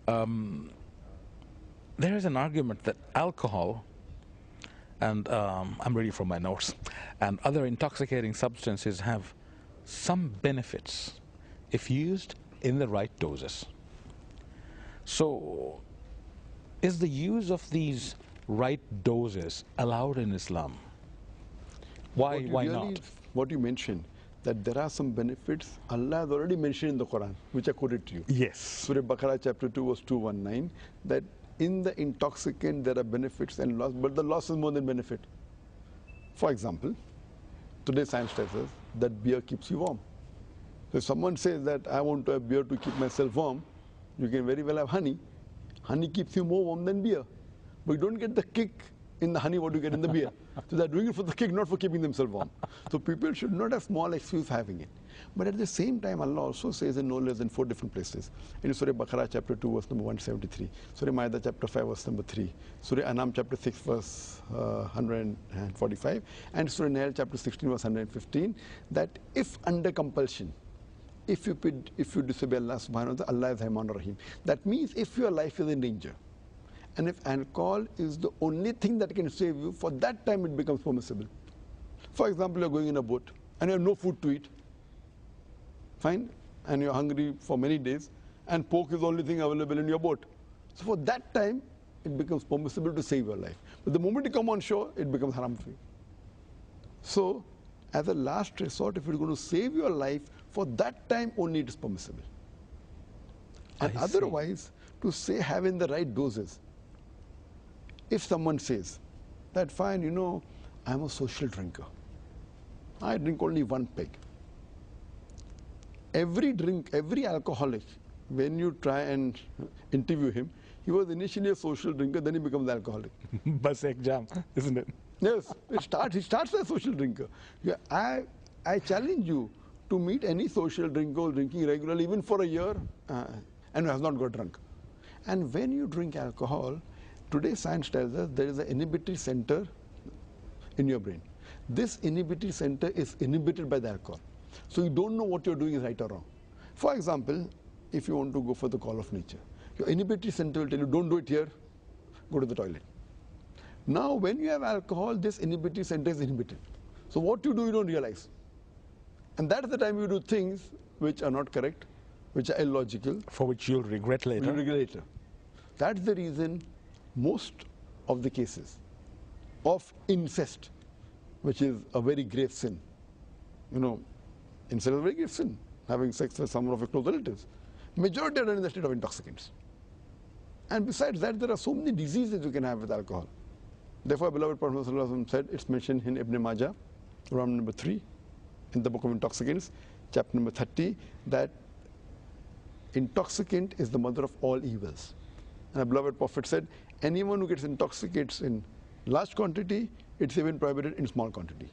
There is an argument that alcohol and I'm ready for my notes, and other intoxicating substances have some benefits if used in the right doses. So, is the use of these right doses allowed in Islam? Why not? What you mentioned, that there are some benefits Allah has already mentioned in the Quran, which I quoted to you. Yes. Surah Baqarah chapter 2 verse 219, that in the intoxicant there are benefits and loss, but the loss is more than benefit. For example, today science tells us that beer keeps you warm. So if someone says that I want to have beer to keep myself warm, you can very well have honey. Honey keeps you more warm than beer. But you don't get the kick in the honey what you get in the beer. So they're doing it for the kick, not for keeping themselves warm. So people should not have small excuse for having it. But at the same time, Allah also says in no less than 4 different places. In Surah Baqarah chapter 2 verse number 173, Surah Ma'idah chapter 5 verse number 3, Surah Anam chapter 6 verse 145, and Surah Nahl chapter 16 verse 115, that if under compulsion, if you disobey Allah subhanahu wa ta'ala, Allah is Rahman Rahim. That means if your life is in danger, and if alcohol is the only thing that can save you, for that time it becomes permissible. For example, you're going in a boat and you have no food to eat. Fine? And you're hungry for many days, and pork is the only thing available in your boat. So for that time, it becomes permissible to save your life. But the moment you come on shore, it becomes haram for you. So, as a last resort, if you're going to save your life, for that time only it is permissible. And otherwise, to say having the right doses, if someone says that fine, you know, I'm a social drinker, I drink only 1 peg. Every alcoholic, when you try and interview him, he was initially a social drinker, then he becomes alcoholic. Bas ek jam, isn't it? Yes, he starts as a social drinker. Yeah, I challenge you to meet any social drinker who is drinking regularly, even for a year, and has not got drunk. And when you drink alcohol, today science tells us there is an inhibitory center in your brain. This inhibitory center is inhibited by the alcohol. So you don't know what you're doing is right or wrong. For example, if you want to go for the call of nature, your inhibitory center will tell you, don't do it here, go to the toilet. Now, when you have alcohol, this inhibitory center is inhibited. So what you do, you don't realize. And that's the time you do things which are not correct, which are illogical. For which you'll regret later. You'll regret later. That's the reason most of the cases of incest, which is a very grave sin, you know, incest is a very grave sin, having sex with someone of your close relatives. Majority are done in the state of intoxicants. And besides that, there are so many diseases you can have with alcohol. Therefore, beloved Prophet ﷺ said, it's mentioned in Ibn Majah, Ram number 3, in the book of intoxicants, chapter number 30, that intoxicant is the mother of all evils. And the beloved Prophet said, anyone who gets intoxicates in large quantity, it's even prohibited in small quantity.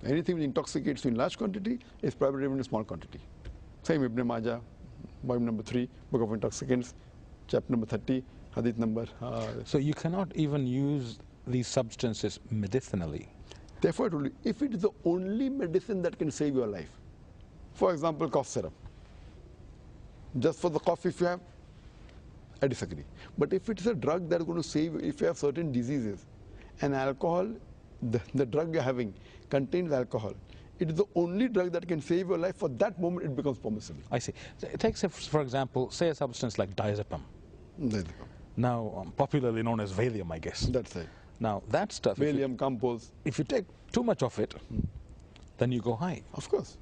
Anything which intoxicates in large quantity is prohibited even in small quantity. Same Ibn Majah, volume number 3, book of intoxicants, chapter number 30, hadith number. So you cannot even use these substances medicinally. Therefore, if it is the only medicine that can save your life, for example, cough syrup, just for the cough if you have, I disagree. But if it's a drug that is going to save you, if you have certain diseases, and alcohol, the drug you're having contains alcohol, it is the only drug that can save your life. For that moment, it becomes permissible. I see. Take, for example, say a substance like diazepam. Now, popularly known as Valium, I guess. That's right. Now, that stuff, Valium, compose. If you take too much of it, then you go high. Of course.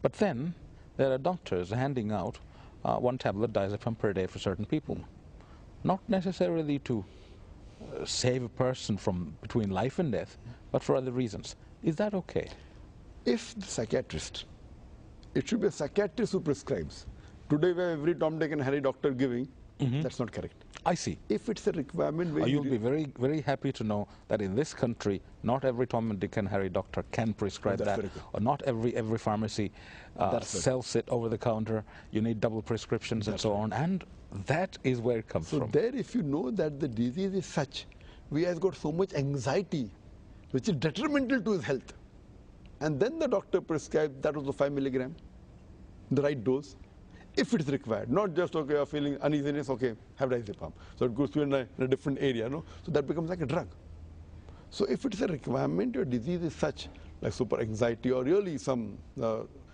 But then, there are doctors handing out 1 tablet diazepam per day for certain people. Not necessarily to save a person from between life and death, but for other reasons. Is that okay? If the psychiatrist, it should be a psychiatrist who prescribes. Today, we have every Tom, Dick and Harry doctor giving. That's not correct. I see. If it's a requirement where you'll be very, very happy to know that in this country, not every Tom and Dick and Harry doctor can prescribe that, or not every pharmacy sells it over the counter. You need double prescriptions and so on, and that is where it comes from. So there, if you know that the disease is such, we have got so much anxiety, which is detrimental to his health, and then the doctor prescribes that was the 5 milligram, the right dose. if it is required, not just, okay, you're feeling uneasiness, okay, have diazepam. So it goes to in a different area, no? So that becomes like a drug. So if it is a requirement, your disease is such, like super anxiety or really some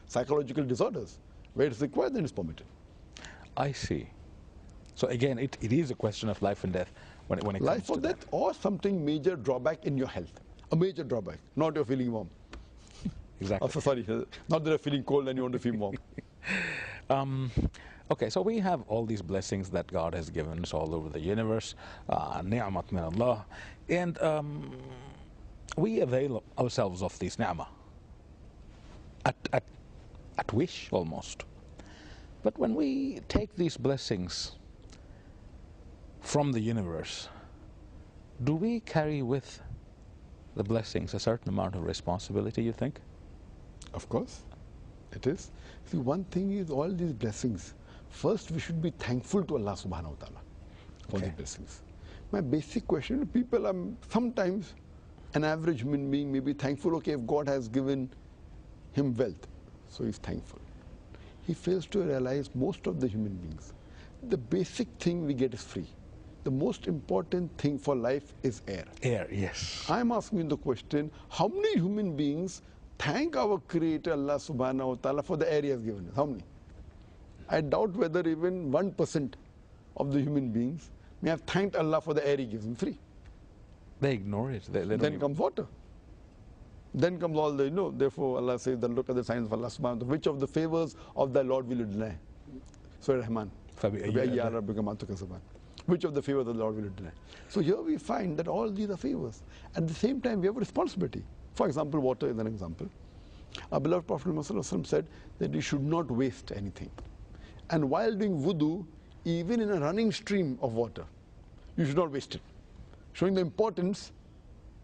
psychological disorders, where it's required, then it's permitted. I see. So again, it is a question of life and death when it comes to life or death, or something major drawback in your health. A major drawback, not you're feeling warm. Exactly. Oh, so sorry, not that you're feeling cold and you want to feel warm. Okay, so we have all these blessings that God has given us all over the universe, ni'mat min Allah, and we avail ourselves of these ni'mah at wish almost. But when we take these blessings from the universe, do we carry with the blessings a certain amount of responsibility, you think? Of course, it is. See, one thing is all these blessings. First, we should be thankful to Allah subhanahu wa ta'ala for the blessings. My basic question, people are sometimes, an average human being may be thankful, okay, if God has given him wealth, so he's thankful. He fails to realize most of the human beings, the basic thing we get is free. The most important thing for life is air. Air, yes. I'm asking the question, how many human beings thank our Creator Allah subhanahu wa ta'ala for the air He has given us? How many? I doubt whether even 1% of the human beings may have thanked Allah for the air He gives them free. They ignore it. They then comes water. Then comes all the, therefore Allah says, then look at the signs of Allah subhanahu wa ta'ala. Which of the favors of thy Lord will you deny? Surah Rahman. Which of the favors of the Lord will you deny? So here we find that all these are favors. At the same time, we have a responsibility. For example, water is an example. Our beloved Prophet Muhammad said that you should not waste anything. And while doing wudu, even in a running stream of water, you should not waste it. Showing the importance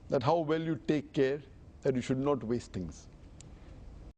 that how well you take care that you should not waste things.